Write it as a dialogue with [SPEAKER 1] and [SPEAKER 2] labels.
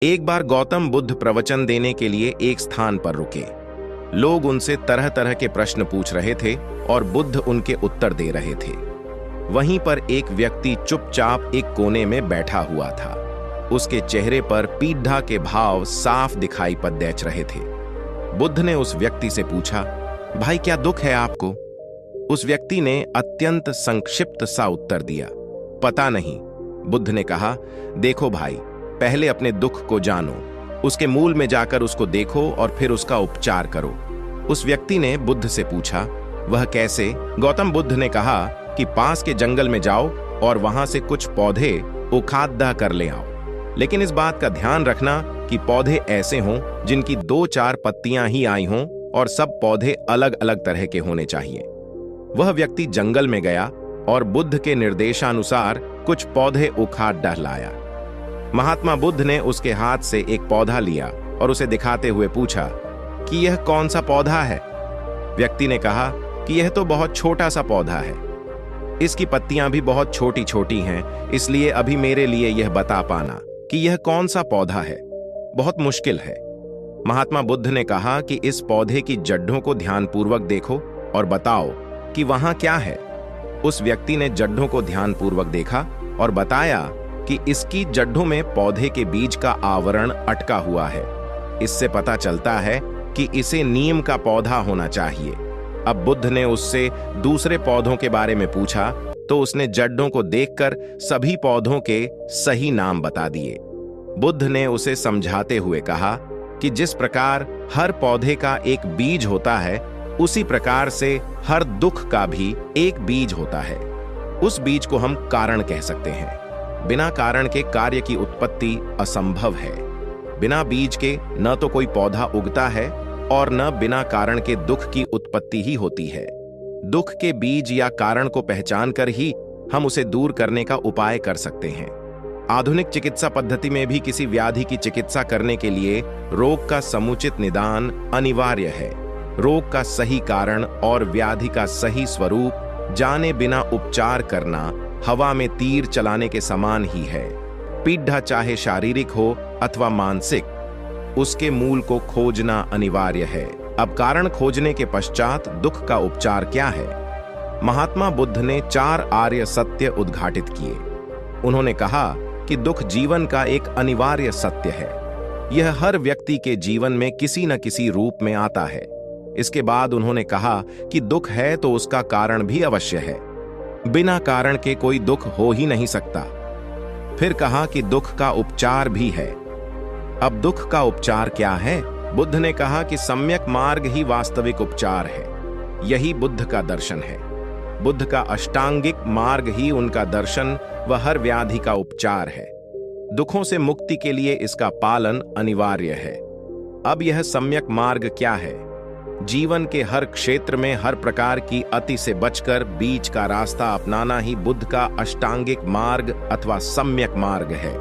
[SPEAKER 1] एक बार गौतम बुद्ध प्रवचन देने के लिए एक स्थान पर रुके। लोग उनसे तरह तरह के प्रश्न पूछ रहे थे और बुद्ध उनके उत्तर दे रहे थे। वहीं पर एक व्यक्ति चुपचाप एक कोने में बैठा हुआ था। उसके चेहरे पर पीड़ा के भाव साफ दिखाई पड़ रहे थे। बुद्ध ने उस व्यक्ति से पूछा, भाई क्या दुख है आपको? उस व्यक्ति ने अत्यंत संक्षिप्त सा उत्तर दिया, पता नहीं। बुद्ध ने कहा, देखो भाई, पहले अपने दुख को जानो, उसके मूल में जाकर उसको देखो और फिर उसका उपचार करो। उस व्यक्ति ने बुद्ध से पूछा, वह कैसे? गौतम बुद्ध ने कहा कि पास के जंगल में जाओ और वहां से कुछ पौधे उखाड़ कर ले आओ, लेकिन इस बात का ध्यान रखना कि पौधे ऐसे हों जिनकी 2-4 पत्तियां ही आई हों और सब पौधे अलग अलग तरह के होने चाहिए। वह व्यक्ति जंगल में गया और बुद्ध के निर्देशानुसार कुछ पौधे उखाड़ लाया। महात्मा बुद्ध ने उसके हाथ से एक पौधा लिया और उसे दिखाते हुए पूछा कि यह कौन सा पौधा है? व्यक्ति ने कहा कि यह तो बहुत छोटा सा पौधा है, इसकी पत्तियां भी बहुत छोटी छोटी हैं, इसलिए अभी मेरे लिए यह बता पाना कि यह कौन सा पौधा है बहुत मुश्किल है। महात्मा बुद्ध ने कहा कि इस पौधे की जड़ों को ध्यानपूर्वक देखो और बताओ कि वहां क्या है। उस व्यक्ति ने जड़ों को ध्यानपूर्वक देखा और बताया कि इसकी जड़ों में पौधे के बीज का आवरण अटका हुआ है। इससे पता चलता है कि इसे नीम का पौधा होना चाहिए। अब बुद्ध ने उससे दूसरे पौधों के बारे में पूछा तो उसने जड़ों को देखकर सभी पौधों के सही नाम बता दिए। बुद्ध ने उसे समझाते हुए कहा कि जिस प्रकार हर पौधे का एक बीज होता है, उसी प्रकार से हर दुख का भी एक बीज होता है। उस बीज को हम कारण कह सकते हैं। बिना कारण के कार्य की उत्पत्ति असंभव है। बिना बीज के न तो कोई पौधा उगता है और न बिना कारण के दुख की उत्पत्ति ही होती है। दुख के बीज या कारण को पहचान कर ही हम उसे दूर करने का उपाय कर सकते हैं। आधुनिक चिकित्सा पद्धति में भी किसी व्याधि की चिकित्सा करने के लिए रोग का समुचित निदान अनिवार्य है। रोग का सही कारण और व्याधि का सही स्वरूप जाने बिना उपचार करना हवा में तीर चलाने के समान ही है। पीड़ा चाहे शारीरिक हो अथवा मानसिक, उसके मूल को खोजना अनिवार्य है। अब कारण खोजने के पश्चात दुख का उपचार क्या है? महात्मा बुद्ध ने 4 आर्य सत्य उद्घाटित किए। उन्होंने कहा कि दुख जीवन का एक अनिवार्य सत्य है। यह हर व्यक्ति के जीवन में किसी न किसी रूप में आता है। इसके बाद उन्होंने कहा कि दुख है तो उसका कारण भी अवश्य है। बिना कारण के कोई दुख हो ही नहीं सकता। फिर कहा कि दुख का उपचार भी है। अब दुख का उपचार क्या है? बुद्ध ने कहा कि सम्यक मार्ग ही वास्तविक उपचार है। यही बुद्ध का दर्शन है। बुद्ध का अष्टांगिक मार्ग ही उनका दर्शन व हर व्याधि का उपचार है। दुखों से मुक्ति के लिए इसका पालन अनिवार्य है। अब यह सम्यक मार्ग क्या है? जीवन के हर क्षेत्र में हर प्रकार की अति से बचकर बीच का रास्ता अपनाना ही बुद्ध का अष्टांगिक मार्ग अथवा सम्यक मार्ग है।